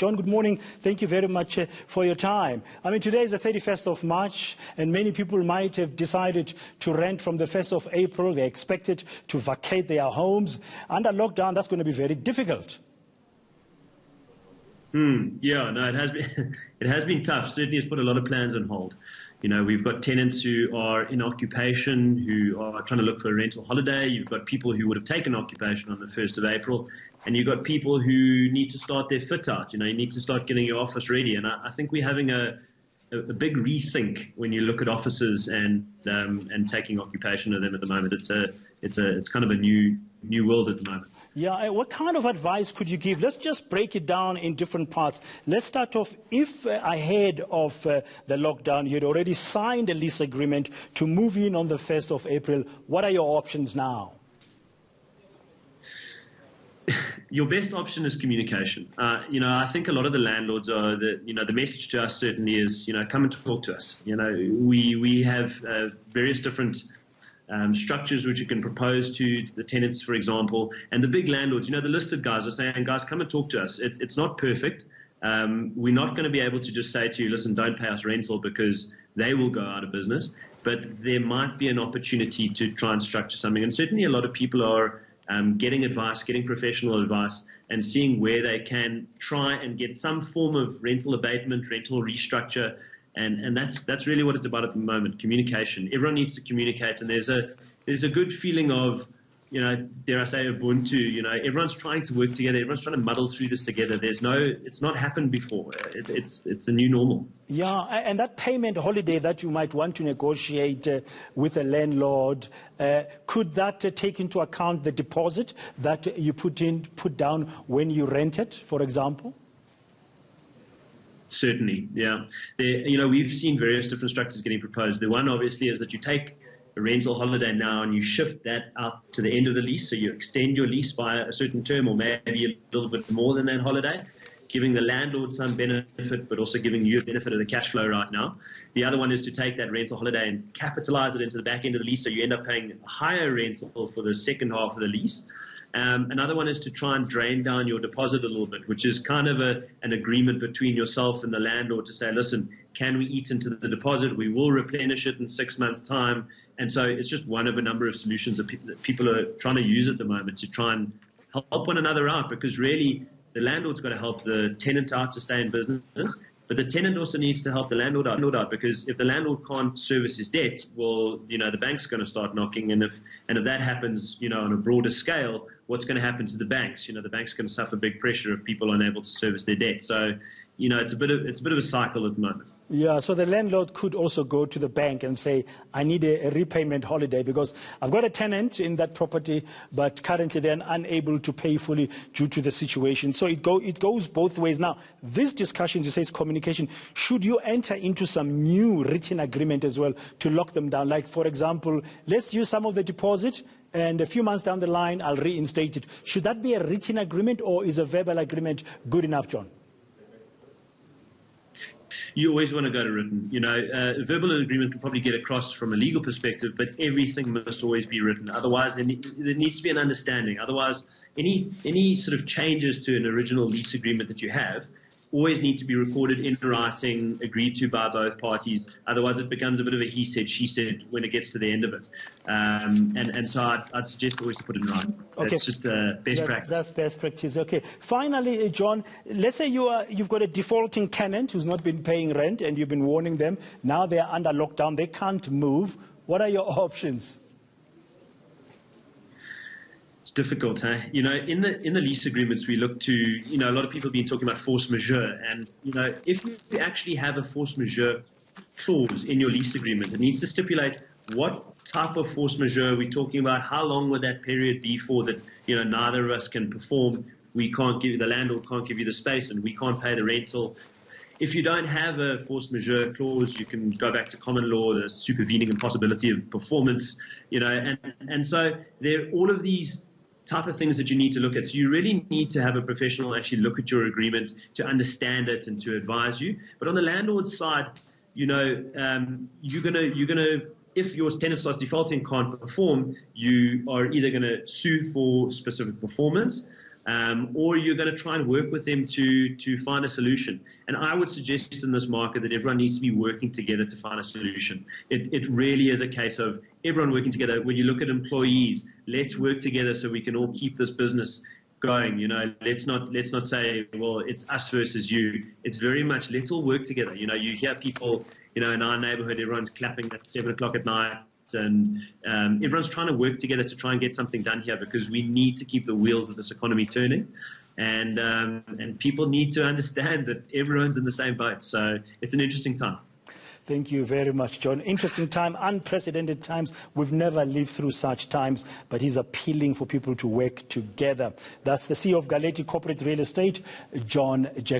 John, good morning. Thank you very much for your time. I mean, today is the 31st of March, and many people might have decided to rent from the 1st of April. They're expected to vacate their homes. Under lockdown, that's going to be very difficult. Yeah, no, it has been it has been tough. Certainly, it's put a lot of plans on hold. You know, we've got tenants who are in occupation, who are trying to look for a rental holiday. You've got people who would have taken occupation on the 1st of April, and you've got people who need to start their fit out. You know, you need to start getting your office ready. And I think we're having a big rethink when you look at offices and taking occupation of them at the moment. It's kind of a new world at the moment. Yeah, what kind of advice could you give? Let's just break it down in different parts. Let's start off, if ahead of the lockdown you had already signed a lease agreement to move in on the 1st of April, what are your options now? Your best option is communication. You know, I think a lot of the landlords are the message to us certainly is, you know, come and talk to us. You know, we have various different structures which you can propose to the tenants, for example, and the big landlords, you know, the listed guys are saying, guys, come and talk to us. It's not perfect. We're not going to be able to just say to you, listen, don't pay us rental, because they will go out of business. But there might be an opportunity to try and structure something. And certainly a lot of people are getting advice, getting professional advice, and seeing where they can try and get some form of rental abatement, rental restructure. And that's really what it's about at the moment, communication. Everyone needs to communicate, and there's a good feeling of, you know, dare I say, Ubuntu. You know, everyone's trying to work together. Everyone's trying to muddle through this together. It's not happened before. It's a new normal. Yeah, and that payment holiday that you might want to negotiate with a landlord, could that take into account the deposit that you put down when you rent it, for example? Certainly, yeah. You know, we've seen various different structures getting proposed. The one, obviously, is that you take a rental holiday now and you shift that out to the end of the lease. So you extend your lease by a certain term, or maybe a little bit more than that holiday, giving the landlord some benefit, but also giving you a benefit of the cash flow right now. The other one is to take that rental holiday and capitalize it into the back end of the lease, so you end up paying higher rental for the second half of the lease. Another one is to try and drain down your deposit a little bit, which is kind of an agreement between yourself and the landlord to say, listen, can we eat into the deposit? We will replenish it in 6 months' time. And so it's just one of a number of solutions that people are trying to use at the moment to try and help one another out, because really the landlord's got to help the tenant out to stay in business. But the tenant also needs to help the landlord out, because if the landlord can't service his debt, well, you know, the bank's going to start knocking. And if that happens, you know, on a broader scale, what's going to happen to the banks? You know, the bank's going to suffer big pressure if people aren't able to service their debt. So, you know, it's a bit of a cycle at the moment. Yeah, so the landlord could also go to the bank and say, I need a repayment holiday because I've got a tenant in that property, but currently they're unable to pay fully due to the situation. So it goes both ways. Now, these discussions, you say it's communication. Should you enter into some new written agreement as well to lock them down? Like, for example, let's use some of the deposit, and a few months down the line, I'll reinstate it. Should that be a written agreement, or is a verbal agreement good enough, John? You always want to go to written. You know, a verbal agreement can probably get across from a legal perspective, but everything must always be written. Otherwise, there needs to be an understanding. Otherwise, any sort of changes to an original lease agreement that you have always need to be recorded in writing, agreed to by both parties. Otherwise, it becomes a bit of a he said, she said when it gets to the end of it. And so I'd suggest always to put it in writing. Okay. It's just best practice. That's best practice. Okay. Finally, John, let's say you've got a defaulting tenant who's not been paying rent, and you've been warning them. Now they're under lockdown. They can't move. What are your options? It's difficult, huh? You know, in the lease agreements, we look to, you know, a lot of people have been talking about force majeure. And, you know, if you actually have a force majeure clause in your lease agreement, it needs to stipulate what type of force majeure we're talking about, how long would that period be for that, you know, neither of us can perform, the landlord can't give you the space, and we can't pay the rental. If you don't have a force majeure clause, you can go back to common law, the supervening impossibility of performance, you know, and so there are all of these type of things that you need to look at. So you really need to have a professional actually look at your agreement to understand it and to advise you. But on the landlord side, you know, you're gonna if your tenant starts defaulting, can't perform, you are either going to sue for specific performance, or you're going to try and work with them to find a solution. And I would suggest in this market that everyone needs to be working together to find a solution. It really is a case of everyone working together. When you look at employees, let's work together so we can all keep this business going. Let's not say, well, it's us versus you. It's very much, let's all work together. You hear people, in our neighborhood, everyone's clapping at 7 o'clock at night, and everyone's trying to work together to try and get something done here, because we need to keep the wheels of this economy turning, and people need to understand that everyone's in the same boat. So it's an interesting time. Thank you very much, John. Interesting time, unprecedented times. We've never lived through such times, but he's appealing for people to work together. That's the CEO of Galeti Corporate Real Estate, John Jackson.